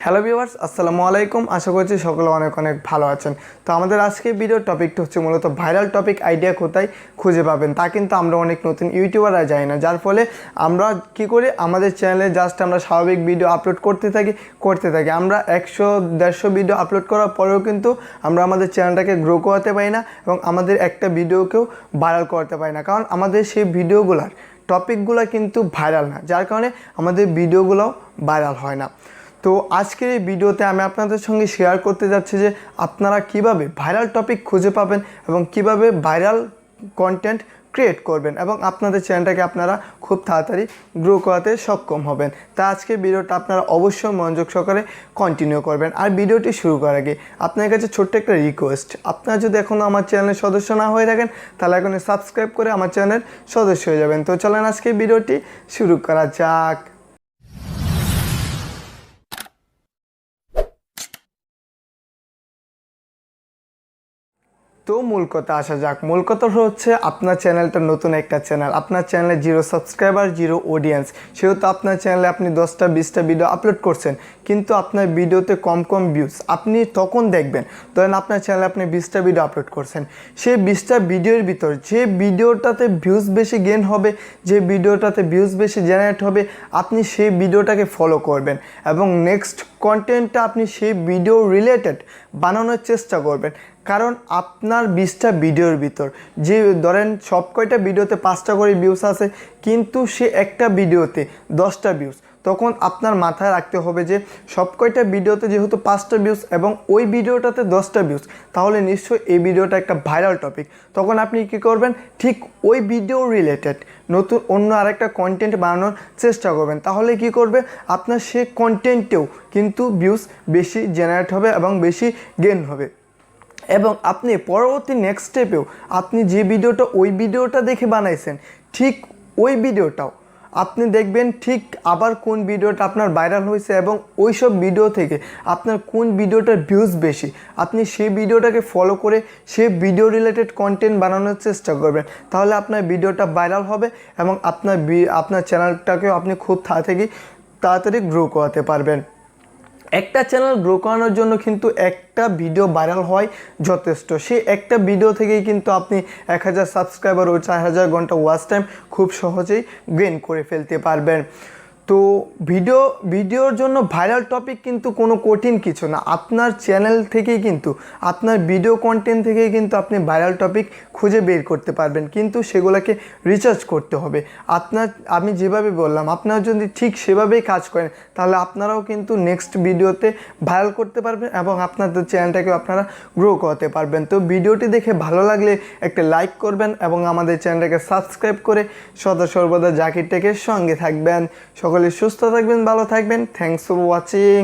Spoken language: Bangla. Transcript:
হ্যালো ভিউয়ার্স, আসসালামু আলাইকুম। আশা করছি সকলে অনেক অনেক ভালো আছেন। তো আমাদের আজকের ভিডিওর টপিকটা হচ্ছে মূলত ভাইরাল টপিক আইডিয়া কোথায় খুঁজে পাবেন। তা কিন্তু আমরা অনেক নতুন ইউটিউবাররা যাই না, যার ফলে আমরা কি করি, আমাদের চ্যানেলে জাস্ট আমরা স্বাভাবিক ভিডিও আপলোড করতে থাকি। আমরা 100-150 ভিডিও আপলোড করার পরেও কিন্তু আমরা আমাদের চ্যানেলটাকে গ্রো করাতে পারি না এবং আমাদের একটা ভিডিওকেও ভাইরাল করতে পারি না, কারণ আমাদের সেই ভিডিওগুলোর টপিকগুলো কিন্তু ভাইরাল না, যার কারণে আমাদের ভিডিওগুলোও ভাইরাল হয় না। তো আজকের এই ভিডিওতে আমি আপনাদের সঙ্গে শেয়ার করতে যাচ্ছি যে আপনারা কিভাবে ভাইরাল টপিক খুঁজে পাবেন এবং কিভাবে ভাইরাল কন্টেন্ট ক্রিয়েট করবেন এবং আপনাদের চ্যানেলটাকে আপনারা খুব তাড়াতাড়ি গ্রো করাতে সক্ষম হবেন। তা আজকের ভিডিওটা আপনারা অবশ্যই মনোযোগ সহকারে কন্টিনিউ করবেন। আর ভিডিওটি শুরু করার আগে আপনার কাছে ছোট্ট একটা রিকোয়েস্ট, আপনারা যদি এখনও আমার চ্যানেলের সদস্য না হয়ে থাকেন তাহলে এখন সাবস্ক্রাইব করে আমার চ্যানেলের সদস্য হয়ে যাবেন। তো চলেন আজকে ভিডিওটি শুরু করা যাক। তো মূল কথা আসা যাক। মূল কথা হচ্ছে আপনার চ্যানেলটা নতুন একটা চ্যানেল, আপনার চ্যানেলে 0 সাবস্ক্রাইবার 0 অডিয়েন্স, সেহেতু আপনার চ্যানেলে আপনি 10টা-20টা ভিডিও আপলোড করছেন কিন্তু আপনার ভিডিওতে কম ভিউজ। আপনি তখন দেখবেন, ধরেন আপনার চ্যানেলে আপনি 20টা ভিডিও আপলোড করছেন, সেই 20টা ভিডিওর ভিতর যে ভিডিওটাতে ভিউজ বেশি গেইন হবে, যে ভিডিওটাতে ভিউজ বেশি জেনারেট হবে, আপনি সেই ভিডিওটাকে ফলো করবেন এবং নেক্সট কন্টেন্টটা আপনি সেই ভিডিও রিলেটেড বানানোর চেষ্টা করবেন। কারণ আপনার 20টা ভিডিওর ভিতর যে ধরেন সব কয়টা ভিডিওতে 5টা করে ভিউজ আছে কিন্তু সে একটা ভিডিওতে 10টা ভিউজ, তখন আপনার মাথায় রাখতে হবে যে সব কয়টা ভিডিওতে যেহেতু 5টা ভিউজ এবং ওই ভিডিওটাতে 10টা ভিউজ, তাহলে নিশ্চয়ই এই ভিডিওটা একটা ভাইরাল টপিক। তখন আপনি কী করবেন, ঠিক ওই ভিডিও রিলেটেড নতুন অন্য আরেকটা কন্টেন্ট বানানোর চেষ্টা করবেন। তাহলে কি করবে, আপনার সে কন্টেন্টেও কিন্তু ভিউজ বেশি জেনারেট হবে এবং বেশি গেইন হবে এবং আপনি পরবর্তী নেক্সট স্টেপেও আপনি যে ভিডিওটা ওই ভিডিওটা দেখে বানাইছেন ঠিক ওই ভিডিওটাও আপনি দেখবেন ঠিক আবার কোন ভিডিওটা আপনার ভাইরাল হয়েছে এবং ওই সব ভিডিও থেকে আপনার কোন ভিডিওটার ভিউজ বেশি, আপনি সেই ভিডিওটাকে ফলো করে সেই ভিডিও রিলেটেড কন্টেন্ট বানানোর চেষ্টা করবেন। তাহলে আপনার ভিডিওটা ভাইরাল হবে এবং আপনার চ্যানেলটাকেও আপনি খুব তাড়াতাড়ি গ্রো করাতে পারবেন। একটা চ্যানেল গ্রো করানোর জন্য কিন্তু একটা ভিডিও ভাইরাল হয় যথেষ্ট। সেই একটা ভিডিও থেকেই কিন্তু আপনি 1000 সাবস্ক্রাইবার ও 4000 ঘন্টা ওয়াচ টাইম খুব সহজেই গেইন করে ফেলতে পারবেন। তো ভিডিওর জন্য ভাইরাল টপিক কিন্তু কোনো কঠিন কিছু না, আপনার চ্যানেল থেকেই কিন্তু আপনার ভিডিও কন্টেন্ট থেকেই কিন্তু আপনি ভাইরাল টপিক খুঁজে বের করতে পারবেন, কিন্তু সেগুলোকে রিসার্চ করতে হবে। আমি যেভাবে বললাম আপনারা যদি ঠিক সেভাবেই কাজ করেন তাহলে আপনারাও কিন্তু নেক্সট ভিডিওতে ভাইরাল করতে পারবেন এবং আপনাদের চ্যানেলটাকেও আপনারা গ্রো করতে পারবেন। তো ভিডিওটি দেখে ভালো লাগলে একটা লাইক করবেন এবং আমাদের চ্যানেলটাকে সাবস্ক্রাইব করে সদা সর্বদা জাকির টেকের সঙ্গে থাকবেন। সকলে সুস্থ থাকবেন, ভালো থাকবেন। Thanks for watching.